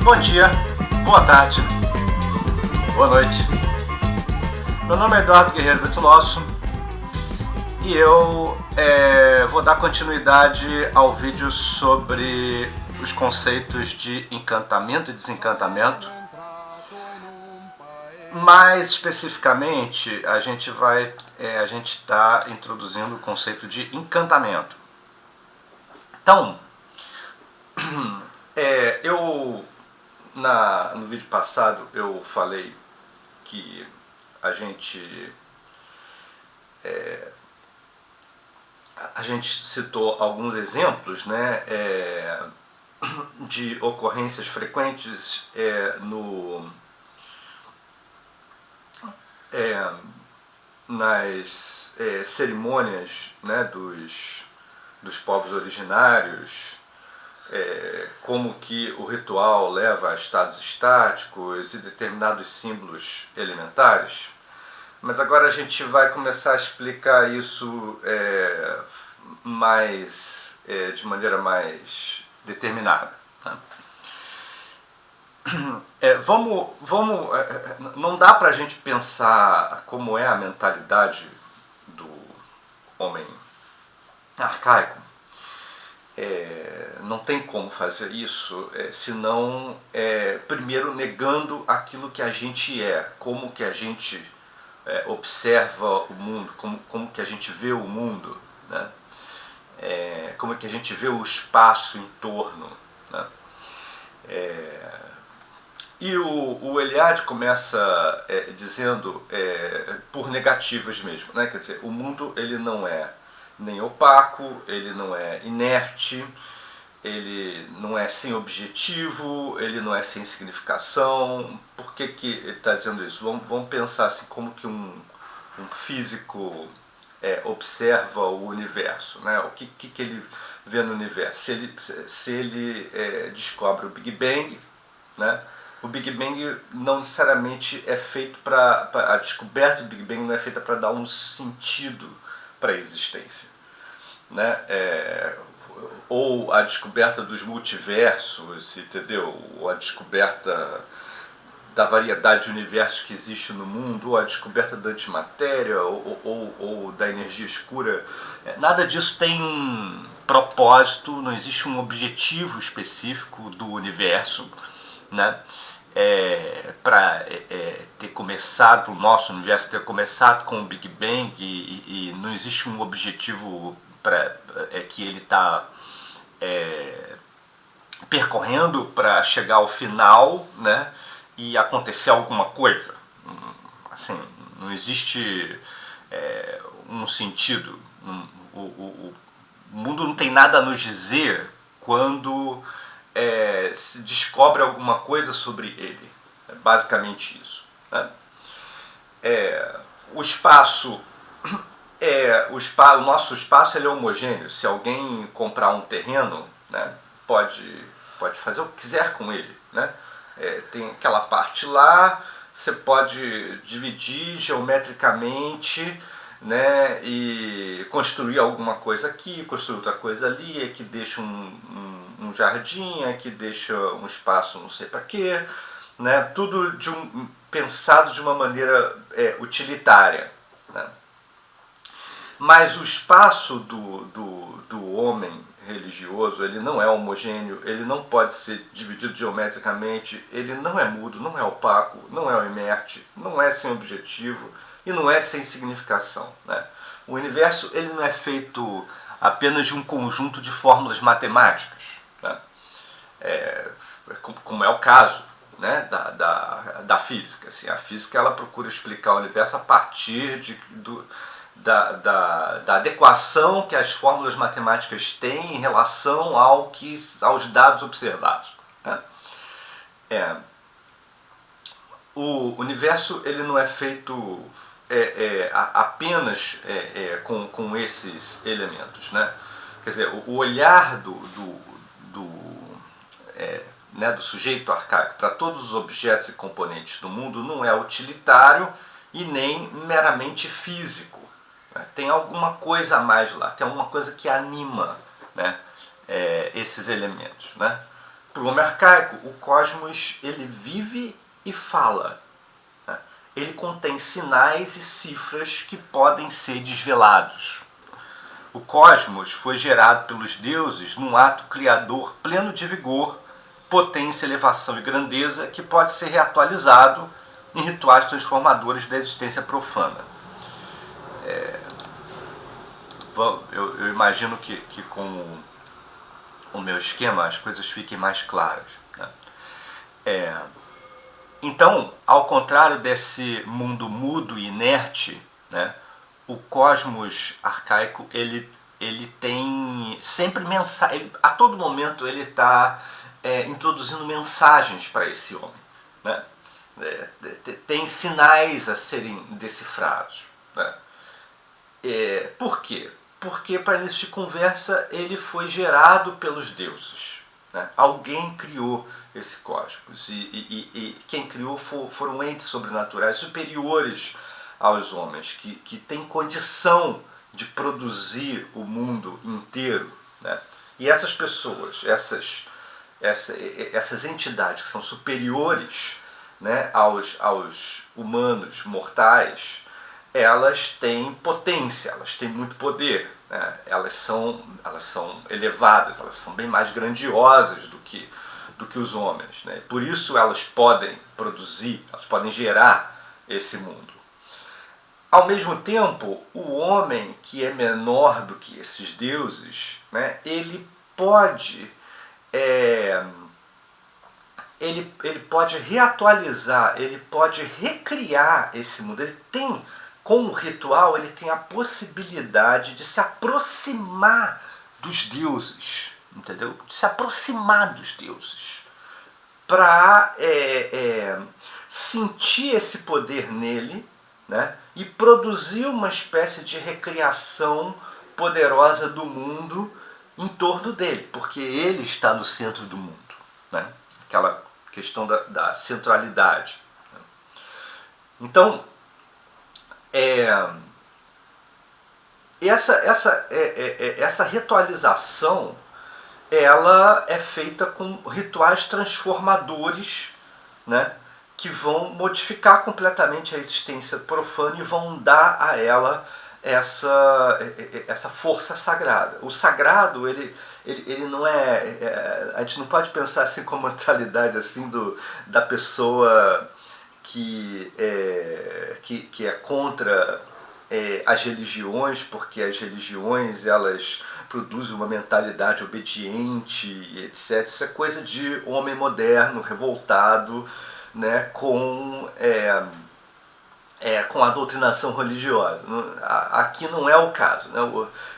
Bom dia, boa tarde, boa noite. Meu nome é Eduardo Guerreiro Betulosso e eu vou dar continuidade ao vídeo sobre os conceitos de encantamento e desencantamento. Mais especificamente, a gente está introduzindo o conceito de encantamento. Então, no vídeo passado eu falei que a gente citou alguns exemplos, né, de ocorrências frequentes nas cerimônias, né, dos povos originários, como que o ritual leva a estados estáticos e determinados símbolos elementares. Mas agora a gente vai começar a explicar isso de maneira mais determinada. Tá? Não dá para a gente pensar como é a mentalidade do homem arcaico. Não tem como fazer isso senão primeiro negando aquilo que a gente é, como que a gente observa o mundo, como que a gente vê o mundo, né? Como que a gente vê o espaço em torno, né? E o Eliade começa dizendo por negativas mesmo, né? Quer dizer, o mundo ele não é nem opaco, ele não é inerte, ele não é sem objetivo, ele não é sem significação. Por que ele está dizendo isso? Vamos pensar assim, como que um físico observa o universo, né? O que ele vê no universo? Se ele descobre o Big Bang, né? O Big Bang não necessariamente é feito a descoberta do Big Bang não é feita para dar um sentido para a existência, né? Ou a descoberta dos multiversos, entendeu? Ou a descoberta da variedade de universos que existe no mundo, ou a descoberta da antimatéria, ou da energia escura. Nada disso tem um propósito, não existe um objetivo específico do universo, né? Para ter começado, o nosso universo ter começado com o Big Bang e não existe um objetivo que ele está percorrendo para chegar ao final, né, e acontecer alguma coisa. Assim, não existe um sentido. O mundo não tem nada a nos dizer quando se descobre alguma coisa sobre ele. É basicamente isso, né? O espaço, o nosso espaço ele é homogêneo. Se alguém comprar um terreno, né, pode fazer o que quiser com ele, né? Tem aquela parte lá, você pode dividir geometricamente, né, e construir alguma coisa aqui, construir outra coisa ali, que deixa um jardim, que deixa um espaço não sei para quê, né, tudo pensado de uma maneira utilitária, né. Mas o espaço do homem religioso ele não é homogêneo, ele não pode ser dividido geometricamente, ele não é mudo, não é opaco, não é inerte, não é sem objetivo e não é sem significação, né? O universo ele não é feito apenas de um conjunto de fórmulas matemáticas, né? Como é o caso, né, da física. Assim, a física ela procura explicar o universo a partir da adequação que as fórmulas matemáticas têm em relação aos dados observados. Né? O universo ele não é feito apenas com esses elementos. Né? Quer dizer, o olhar do sujeito arcaico para todos os objetos e componentes do mundo não é utilitário e nem meramente físico. Né? Tem alguma coisa a mais lá, tem alguma coisa que anima, né, esses elementos. Né? Para o homem arcaico, o cosmos ele vive e fala. Né? Ele contém sinais e cifras que podem ser desvelados. O cosmos foi gerado pelos deuses num ato criador pleno de vigor, potência, elevação e grandeza que pode ser reatualizado em rituais transformadores da existência profana. Eu imagino que com o meu esquema as coisas fiquem mais claras. Né? Então, ao contrário desse mundo mudo e inerte, né, o cosmos arcaico ele tem sempre mensagem, a todo momento ele está introduzindo mensagens para esse homem. Né? Tem sinais a serem decifrados. Né? Por quê? Porque para início de conversa ele foi gerado pelos deuses. Né? Alguém criou esse cosmos e quem criou foram entes sobrenaturais superiores aos homens que têm condição de produzir o mundo inteiro. Né? E essas pessoas, essas entidades que são superiores, né, aos humanos mortais, elas têm potência, elas têm muito poder. Né? Elas são elevadas, elas são bem mais grandiosas do que os homens. Né? Por isso elas podem produzir, elas podem gerar esse mundo. Ao mesmo tempo, o homem que é menor do que esses deuses, né, ele pode reatualizar, ele pode recriar esse mundo. Ele tem, com o ritual, ele tem a possibilidade de se aproximar dos deuses, entendeu? De se aproximar dos deuses, para sentir esse poder nele, né? E produzir uma espécie de recriação poderosa do mundo em torno dele, porque ele está no centro do mundo. Né? Aquela questão da centralidade. Né? Então, essa ritualização ela é feita com rituais transformadores, né? Que vão modificar completamente a existência profana e vão dar a ela essa força sagrada. O sagrado, ele não a gente não pode pensar assim como a mentalidade assim da pessoa que é contra as religiões, porque as religiões elas produzem uma mentalidade obediente, etc. Isso é coisa de homem moderno, revoltado, né, com a doutrinação religiosa. Aqui não é o caso. Né?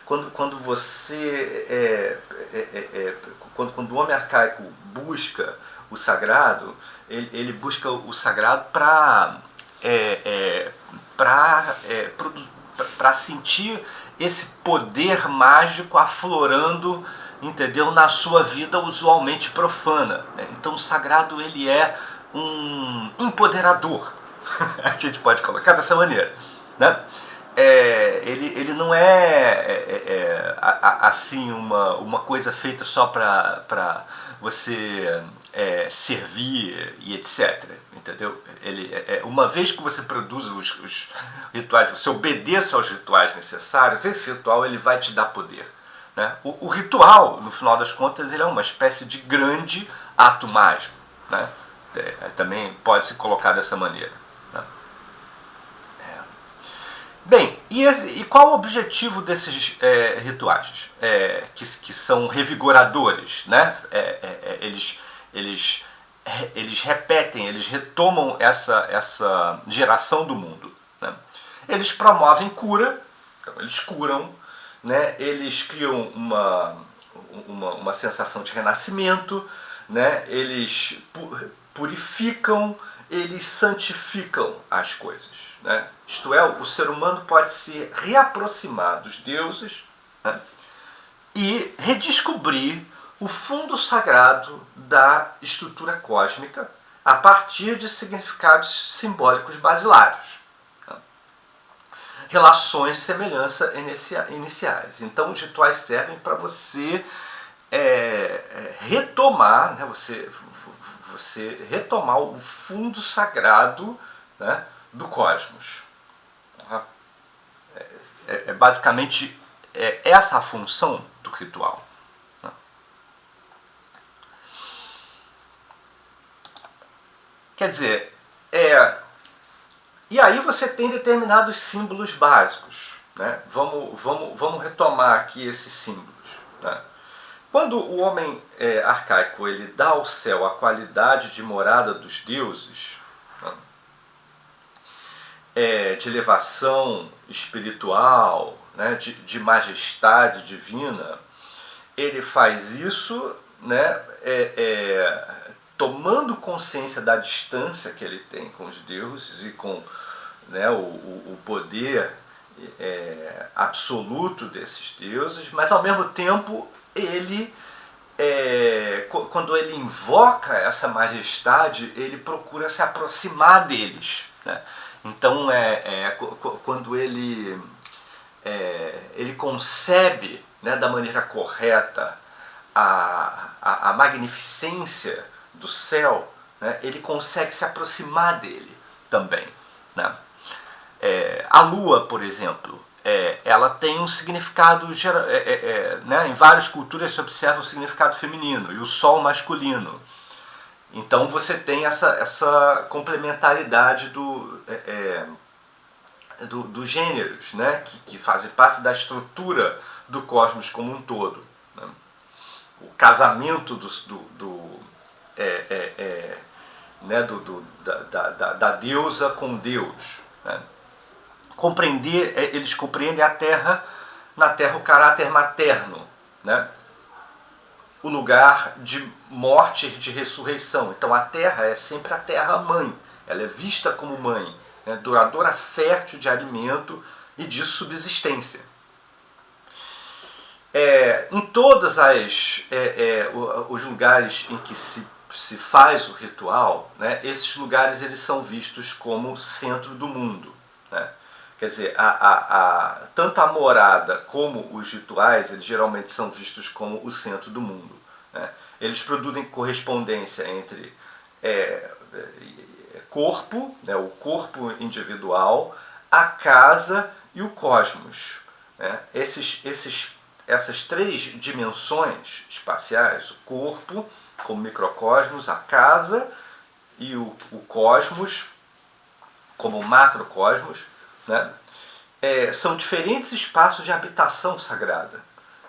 Quando o homem arcaico busca o sagrado, ele busca o sagrado para sentir esse poder mágico aflorando, entendeu, na sua vida usualmente profana. Né? Então o sagrado ele é um empoderador. A gente pode colocar dessa maneira. Né? Ele não assim uma coisa feita só para você servir e etc. Entendeu? Uma vez que você produz os rituais, você obedeça aos rituais necessários, esse ritual ele vai te dar poder. Né? O ritual, no final das contas, ele é uma espécie de grande ato mágico. Né? Também pode se colocar dessa maneira. Né? Bem, e qual o objetivo desses rituais? Que são revigoradores, né? Eles repetem, eles retomam essa geração do mundo. Né? Eles promovem cura, Eles curam, né? Eles criam uma sensação de renascimento, né? Eles purificam, eles santificam as coisas, né? Isto é, o ser humano pode se reaproximar dos deuses, né? E redescobrir o fundo sagrado da estrutura cósmica a partir de significados simbólicos basilares. Relações de semelhança iniciais. Então, os rituais servem para você retomar, né, você retomar o fundo sagrado, né, do cosmos. Basicamente essa a função do ritual. Quer dizer, e aí você tem determinados símbolos básicos, né? Vamos retomar aqui esses símbolos, né? Quando o homem arcaico ele dá ao céu a qualidade de morada dos deuses, né? De elevação espiritual, né? de majestade divina, ele faz isso, né? Tomando consciência da distância que ele tem com os deuses e com, né, o poder absoluto desses deuses, mas ao mesmo tempo ele, quando ele invoca essa majestade, ele procura se aproximar deles, né? Então quando ele concebe, né, da maneira correta a magnificência do céu, né, ele consegue se aproximar dele também, né? A lua, por exemplo, ela tem um significado, né, em várias culturas se observa um significado feminino e o sol masculino. Então você tem essa complementaridade dos gêneros, né, que fazem parte da estrutura do cosmos como um todo, né? O casamento né, da deusa com Deus, né? Eles compreendem na Terra o caráter materno, né? O lugar de morte e de ressurreição. Então a Terra é sempre a Terra-mãe, ela é vista como mãe, né? Doadora fértil de alimento e de subsistência. Em todos os lugares em que se faz o ritual, né, esses lugares eles são vistos como centro do mundo, né? Quer dizer, tanto a morada como os rituais, eles geralmente são vistos como o centro do mundo, né? Eles produzem correspondência entre corpo, né, o corpo individual, a casa e o cosmos, né? Essas três dimensões espaciais, o corpo como microcosmos, a casa e o cosmos como macrocosmos, né? São diferentes espaços de habitação sagrada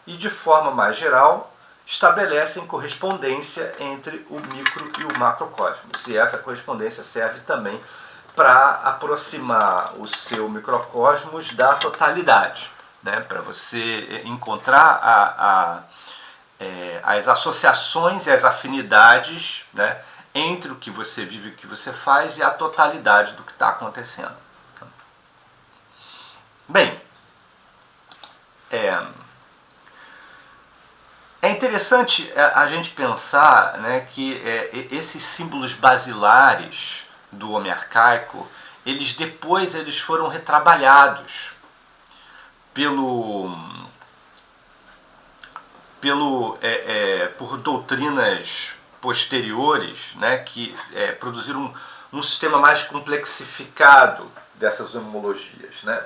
e, de forma mais geral, estabelecem correspondência entre o micro e o macrocosmos. E essa correspondência serve também para aproximar o seu microcosmos da totalidade, né? Para você encontrar as associações e as afinidades, né, entre o que você vive e o que você faz e a totalidade do que está acontecendo. Bem, é interessante a gente pensar, né, que esses símbolos basilares do homem arcaico, depois eles foram retrabalhados por doutrinas posteriores, né, que produziram um sistema mais complexificado dessas homologias, né?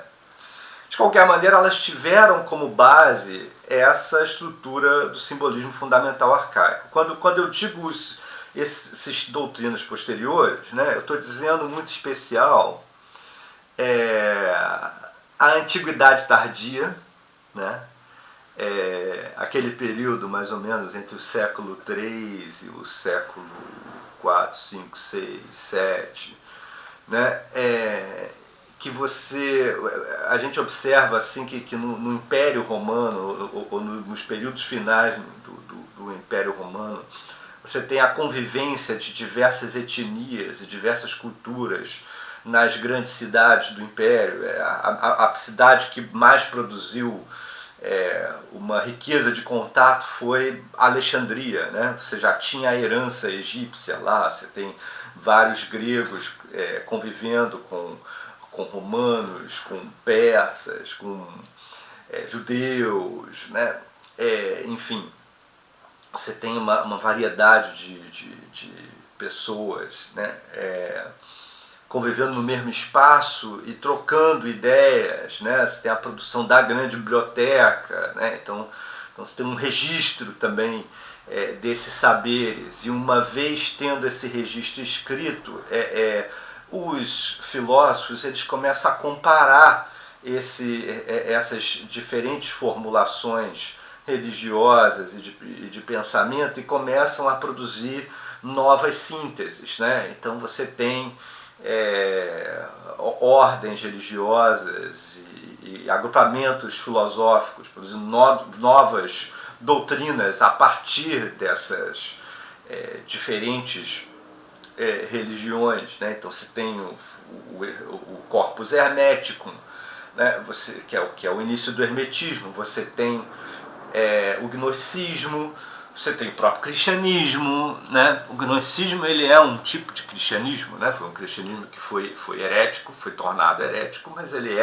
De qualquer maneira, elas tiveram como base essa estrutura do simbolismo fundamental arcaico. Quando eu digo esses doutrinas posteriores, né, eu estou dizendo muito especial a antiguidade tardia, né? Aquele período mais ou menos entre o século III e o século IV, V, VI, VII, né? a gente observa assim que no Império Romano, ou nos períodos finais do Império Romano, você tem a convivência de diversas etnias e diversas culturas nas grandes cidades do Império. A cidade que mais produziu uma riqueza de contato foi Alexandria, né? Você já tinha a herança egípcia lá, você tem vários gregos convivendo com romanos, com persas, com judeus, né? Enfim, você tem uma variedade de pessoas, né? Convivendo no mesmo espaço e trocando ideias, né? Você tem a produção da grande biblioteca, né? Então você tem um registro também desses saberes, e uma vez tendo esse registro escrito, os filósofos eles começam a comparar essas diferentes formulações religiosas e de pensamento, e começam a produzir novas sínteses, né? Então você tem ordens religiosas e agrupamentos filosóficos produzindo novas doutrinas a partir dessas diferentes religiões, né? Então você tem o corpus hermeticum, né? Que é o início do hermetismo. Você tem o gnosticismo, você tem o próprio cristianismo, né? O gnosticismo ele é um tipo de cristianismo, né? Foi um cristianismo que foi herético, foi tornado herético, mas ele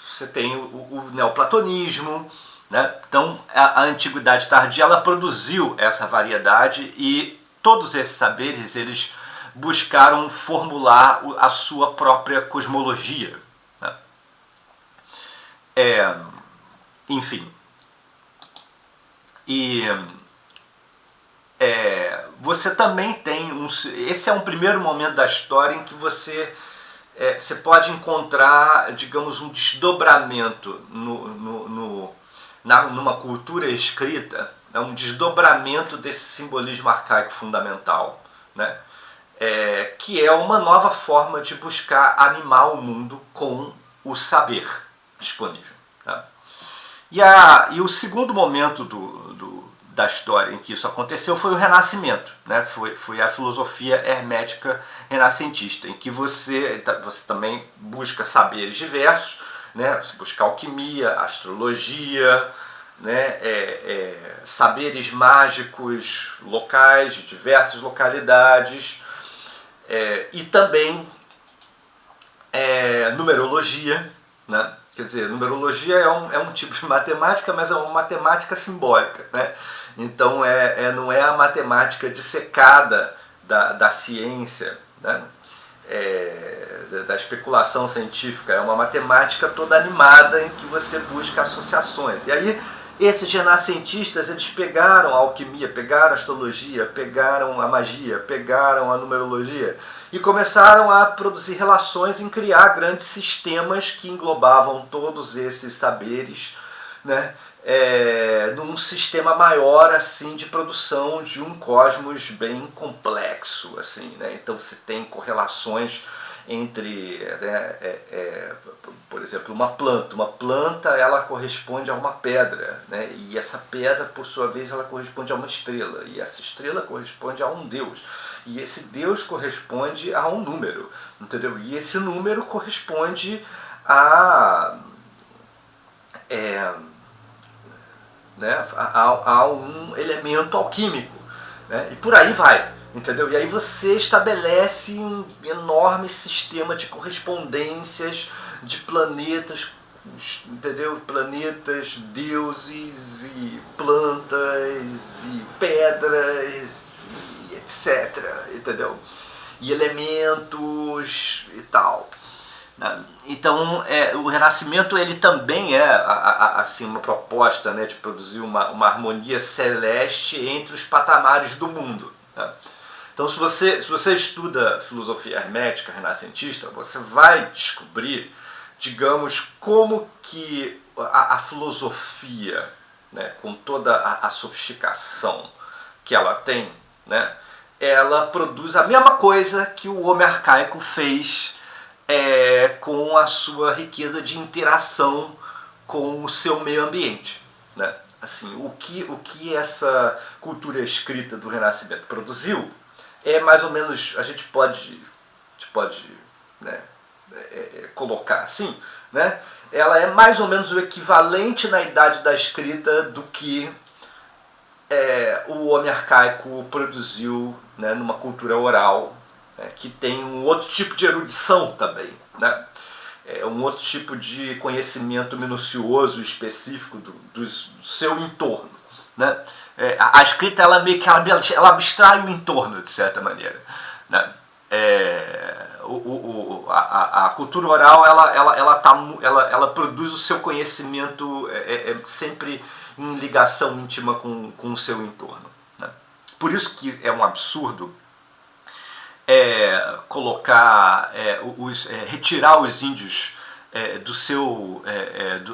você tem o neoplatonismo, né? Então a antiguidade tardia ela produziu essa variedade, e todos esses saberes eles buscaram formular a sua própria cosmologia, né? Enfim, e você também tem esse é um primeiro momento da história em que você pode encontrar, digamos, um desdobramento numa cultura escrita, né, um desdobramento desse simbolismo arcaico fundamental, né, que é uma nova forma de buscar animar o mundo com o saber disponível, tá? E o segundo momento da história em que isso aconteceu foi o Renascimento, né? Foi a filosofia hermética renascentista, em que você também busca saberes diversos, né? Você busca alquimia, astrologia, né? Saberes mágicos locais, de diversas localidades, e também numerologia, né? Quer dizer, numerologia é um tipo de matemática, mas é uma matemática simbólica, né? Então não é a matemática dissecada da ciência, né? Da especulação científica, é uma matemática toda animada em que você busca associações. E aí esses renascentistas eles pegaram a alquimia, pegaram a astrologia, pegaram a magia, pegaram a numerologia e começaram a produzir relações, em criar grandes sistemas que englobavam todos esses saberes, né? Num sistema maior assim de produção de um cosmos bem complexo, assim, né? Então você tem correlações entre, né, por exemplo, uma planta ela corresponde a uma pedra, né? E essa pedra por sua vez ela corresponde a uma estrela, e essa estrela corresponde a um deus, e esse deus corresponde a um número, entendeu? E esse número corresponde a um elemento alquímico, né? E por aí vai, entendeu? E aí você estabelece um enorme sistema de correspondências de planetas, entendeu? Planetas, deuses e plantas e pedras e etc, entendeu? E elementos e tal. Então o Renascimento ele também assim, uma proposta, né, de produzir uma harmonia celeste entre os patamares do mundo, né? Então se você estuda filosofia hermética renascentista, você vai descobrir, digamos, como que a filosofia, né, com toda a sofisticação que ela tem, né, ela produz a mesma coisa que o homem arcaico fez com a sua riqueza de interação com o seu meio ambiente, né? Assim, o que essa cultura escrita do Renascimento produziu é mais ou menos, a gente pode né, colocar assim, né? Ela é mais ou menos o equivalente na idade da escrita do que o homem arcaico produziu, né, numa cultura oral, né, que tem um outro tipo de erudição também, né? Um outro tipo de conhecimento minucioso, específico do seu entorno, né? A escrita, ela meio que ela abstrai o entorno, de certa maneira, né? A cultura oral, ela produz o seu conhecimento sempre em ligação íntima com o seu entorno, né? Por isso que é um absurdo colocar, retirar os índios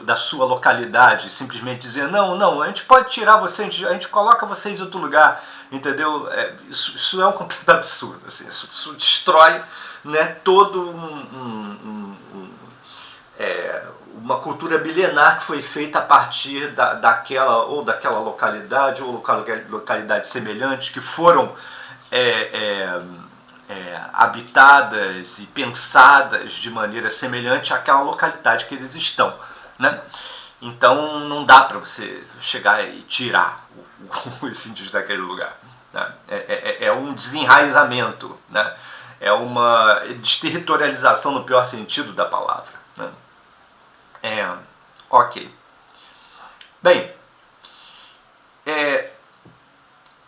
da sua localidade, simplesmente dizer, não, a gente pode tirar vocês, a gente coloca vocês em outro lugar, entendeu? Isso é um completo absurdo, assim, isso destrói, né, todo uma cultura milenar que foi feita a partir daquela localidade ou localidades semelhantes que foram habitadas e pensadas de maneira semelhante àquela localidade que eles estão, né? Então não dá para você chegar e tirar os índios daquele lugar, né? É um desenraizamento, né? É uma desterritorialização no pior sentido da palavra, né? Ok. Bem,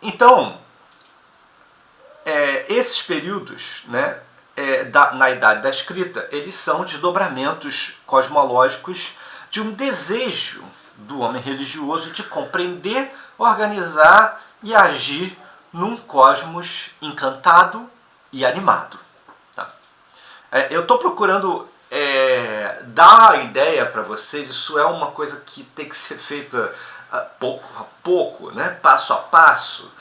então esses períodos, né, na idade da escrita, eles são desdobramentos cosmológicos de um desejo do homem religioso de compreender, organizar e agir num cosmos encantado e animado. Tá? Eu estou procurando dar a ideia para vocês, isso é uma coisa que tem que ser feita pouco a pouco, né, passo a passo,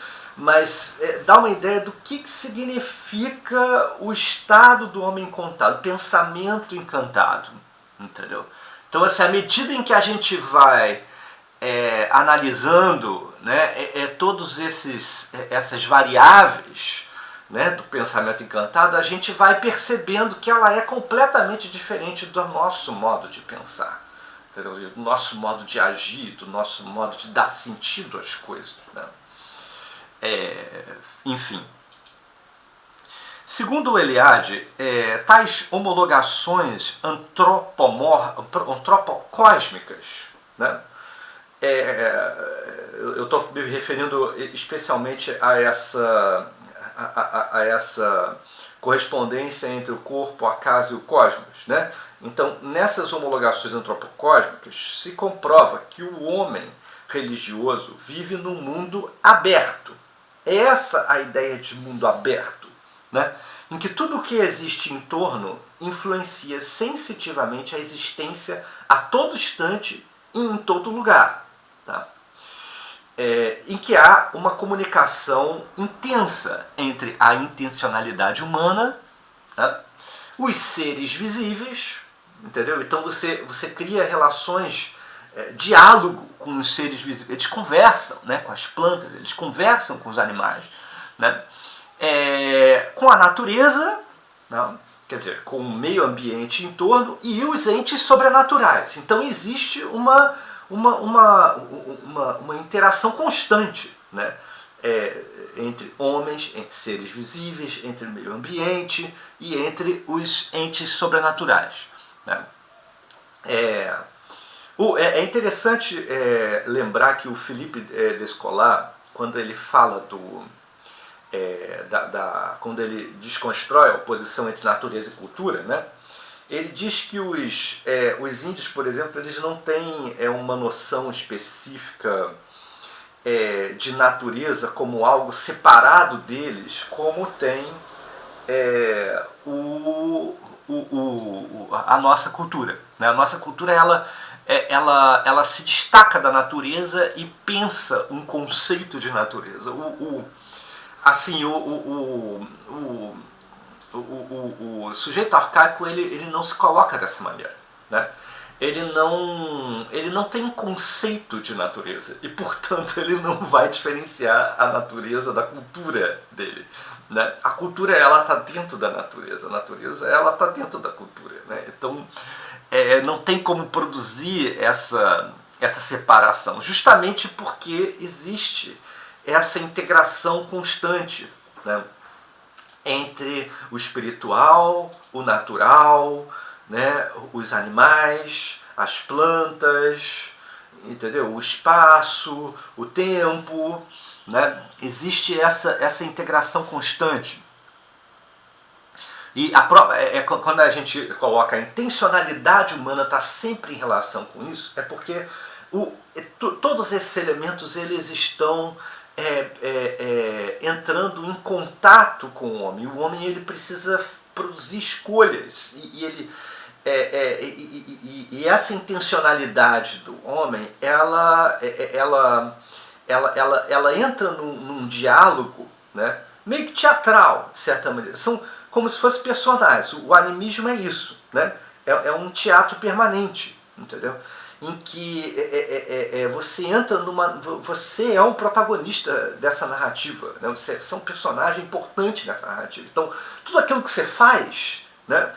mas dá uma ideia do que significa o estado do homem encantado, pensamento encantado, entendeu? Então, assim, à medida em que a gente vai analisando, né, todos essas variáveis, né, do pensamento encantado, a gente vai percebendo que ela é completamente diferente do nosso modo de pensar, entendeu? Do nosso modo de agir, do nosso modo de dar sentido às coisas, né? Enfim. Segundo o Eliade, tais homologações antropocósmicas, né? Eu estou me referindo especialmente a essa correspondência entre o corpo, a casa e o cosmos, né? Então, nessas homologações antropocósmicas, se comprova que o homem religioso vive num mundo aberto. É essa a ideia de mundo aberto, né? Em que tudo o que existe em torno influencia sensitivamente a existência a todo instante e em todo lugar. Tá? Em que há uma comunicação intensa entre a intencionalidade humana, tá? Os seres visíveis, entendeu? Então você cria relações, diálogo com os seres visíveis. Eles conversam, né, com as plantas, eles conversam com os animais, né? Com a natureza, não? Quer dizer, com o meio ambiente em torno e os entes sobrenaturais. Então existe uma interação constante, né, entre homens, entre seres visíveis, entre o meio ambiente e entre os entes sobrenaturais, né? É interessante lembrar que o Philippe Descolat, quando ele fala quando ele desconstrói a oposição entre natureza e cultura, né, ele diz que os índios, por exemplo, eles não têm uma noção específica de natureza como algo separado deles, como tem a nossa cultura, né? A nossa cultura ela se destaca da natureza e pensa um conceito de natureza. o sujeito arcaico ele não se coloca dessa maneira, né? Ele não tem um conceito de natureza e, portanto, ele não vai diferenciar a natureza da cultura dele, né? A cultura ela está dentro da natureza, a natureza ela está dentro da cultura, né? Então não tem como produzir essa separação, justamente porque existe essa integração constante, né, entre o espiritual, o natural, né, os animais, as plantas, entendeu? O espaço, o tempo, né? Existe essa integração constante. E quando a gente coloca a intencionalidade humana está sempre em relação com isso, é porque todos esses elementos eles estão entrando em contato com o homem. O homem ele precisa produzir escolhas e essa intencionalidade do homem ela entra num diálogo, né, meio que teatral, de certa maneira. São como se fossem personagens. O animismo é isso, né? É um teatro permanente, entendeu? Em que você entra você é um protagonista dessa narrativa, né? Você é um personagem importante nessa narrativa. Então, tudo aquilo que você faz, né,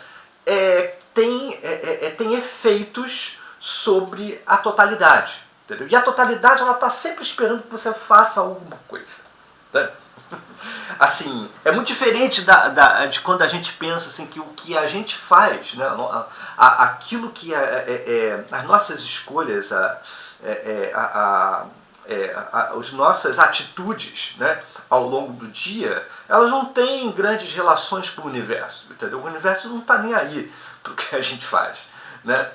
tem efeitos sobre a totalidade, entendeu? E a totalidade ela está sempre esperando que você faça alguma coisa, né? Assim, é muito diferente de quando a gente pensa assim, que o que a gente faz, né, aquilo que as nossas escolhas, as nossas atitudes, né, ao longo do dia, elas não têm grandes relações com o universo, entendeu? O universo não está nem aí para o que a gente faz, né?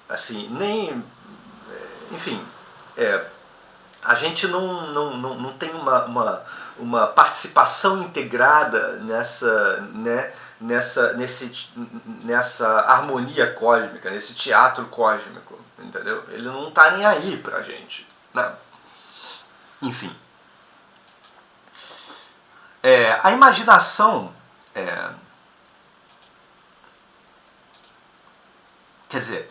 Assim, nem, enfim, a gente não tem uma participação integrada nessa harmonia cósmica, nesse teatro cósmico, entendeu? Ele não está nem aí pra gente, né? Enfim. A imaginação, quer dizer,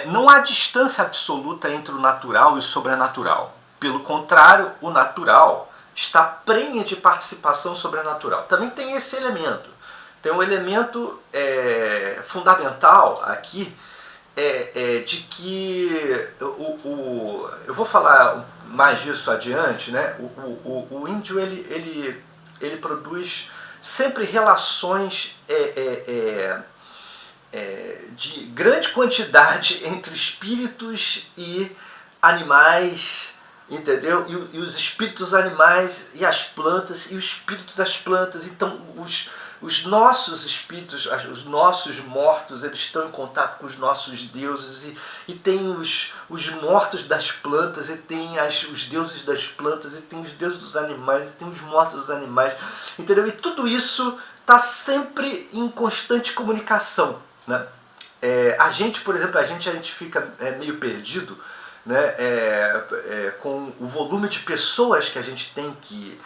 não há distância absoluta entre o natural e o sobrenatural. Pelo contrário, o natural está prenhe de participação sobrenatural. Também tem esse elemento. Tem um elemento fundamental aqui, de que eu vou falar mais disso adiante, né? O índio ele produz sempre relações de grande quantidade entre espíritos e animais, entendeu? E os espíritos animais e as plantas e o espírito das plantas. Então os nossos espíritos, os nossos mortos, eles estão em contato com os nossos deuses e tem os mortos das plantas e tem os deuses das plantas e tem os deuses dos animais e tem os mortos dos animais, entendeu? E tudo isso está sempre em constante comunicação, né? A gente, por exemplo, a gente fica meio perdido, né, com o volume de pessoas que a gente tem que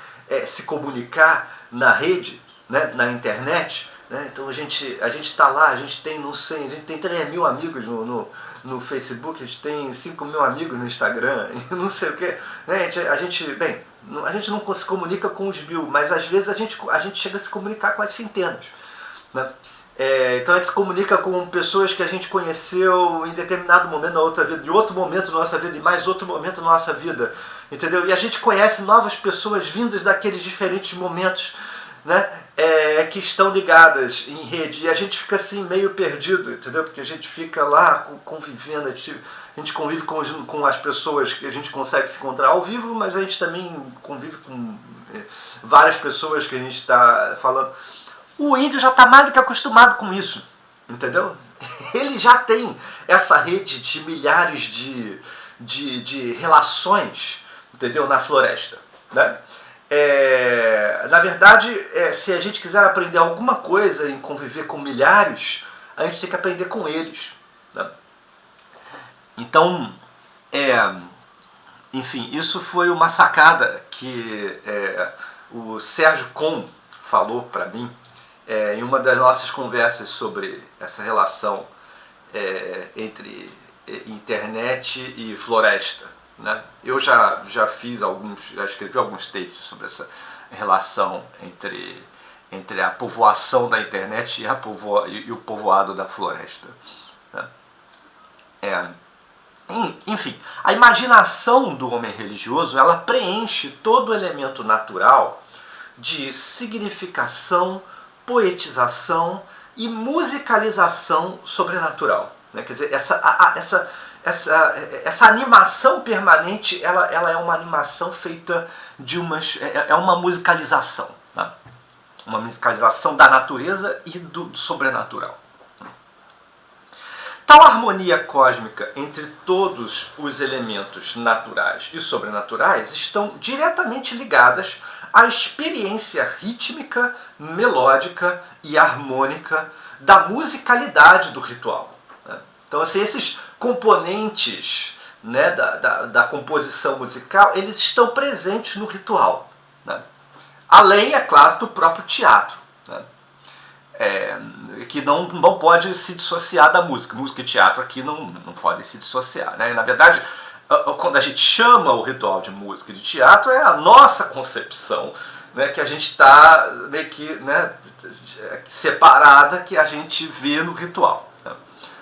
se comunicar na rede, né, na internet, né? Então a gente está lá, a gente tem, não sei, a gente tem 3 mil amigos no Facebook, a gente tem 5 mil amigos no Instagram, não sei o que, né? A gente não se comunica com os 1000, mas às vezes a gente chega a se comunicar com as centenas, né? Então a gente se comunica com pessoas que a gente conheceu em determinado momento da outra vida, de outro momento da nossa vida, e mais outro momento da nossa vida, entendeu? E a gente conhece novas pessoas vindas daqueles diferentes momentos, né, que estão ligadas em rede, e a gente fica assim meio perdido, entendeu? Porque a gente fica lá convivendo, a gente convive com as pessoas que a gente consegue se encontrar ao vivo, mas a gente também convive com várias pessoas que a gente está falando. O índio já está mais do que acostumado com isso, entendeu? Ele já tem essa rede de milhares de relações, entendeu, na floresta, né? Na verdade, se a gente quiser aprender alguma coisa em conviver com milhares, a gente tem que aprender com eles, né? Então, enfim, isso foi uma sacada que o Sérgio Kohn falou para mim, em uma das nossas conversas sobre essa relação entre internet e floresta, né? Eu já escrevi alguns textos sobre essa relação entre a povoação da internet e o povoado da floresta, né? Enfim, a imaginação do homem religioso, ela preenche todo o elemento natural de significação, poetização e musicalização sobrenatural, né? Quer dizer, essa animação permanente, ela é uma animação feita de uma musicalização, né? Uma musicalização da natureza e do sobrenatural. Tal harmonia cósmica entre todos os elementos naturais e sobrenaturais estão diretamente ligadas à experiência rítmica, melódica e harmônica da musicalidade do ritual, né? Então, assim, esses componentes, né, da composição musical, eles estão presentes no ritual, né? Além, é claro, do próprio teatro, né? Que não pode se dissociar da música. Música e teatro aqui não podem se dissociar, né? Na verdade, quando a gente chama o ritual de música e de teatro, é a nossa concepção, né, que a gente está meio que, né, separada, que a gente vê no ritual, né?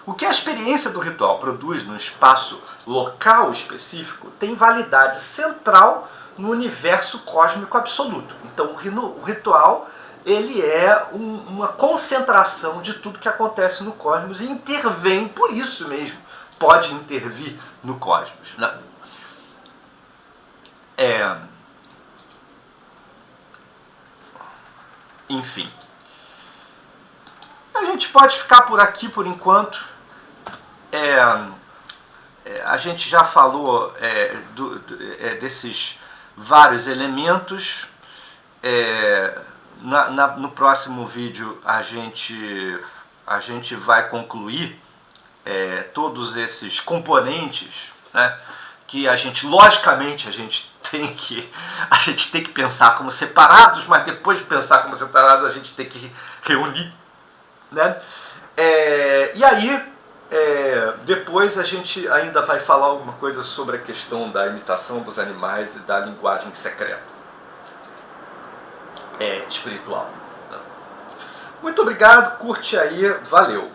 O que a experiência do ritual produz no espaço local específico tem validade central no universo cósmico absoluto. Então o ritual, ele é uma concentração de tudo que acontece no cosmos e intervém, por isso mesmo, pode intervir no cosmos, né? Enfim. A gente pode ficar por aqui por enquanto. A gente já falou desses vários elementos. No próximo vídeo a gente vai concluir todos esses componentes, né, que logicamente a gente tem que pensar como separados, mas depois de pensar como separados a gente tem que reunir, né? E aí depois a gente ainda vai falar alguma coisa sobre a questão da imitação dos animais e da linguagem secreta espiritual. Muito obrigado, curte aí, valeu!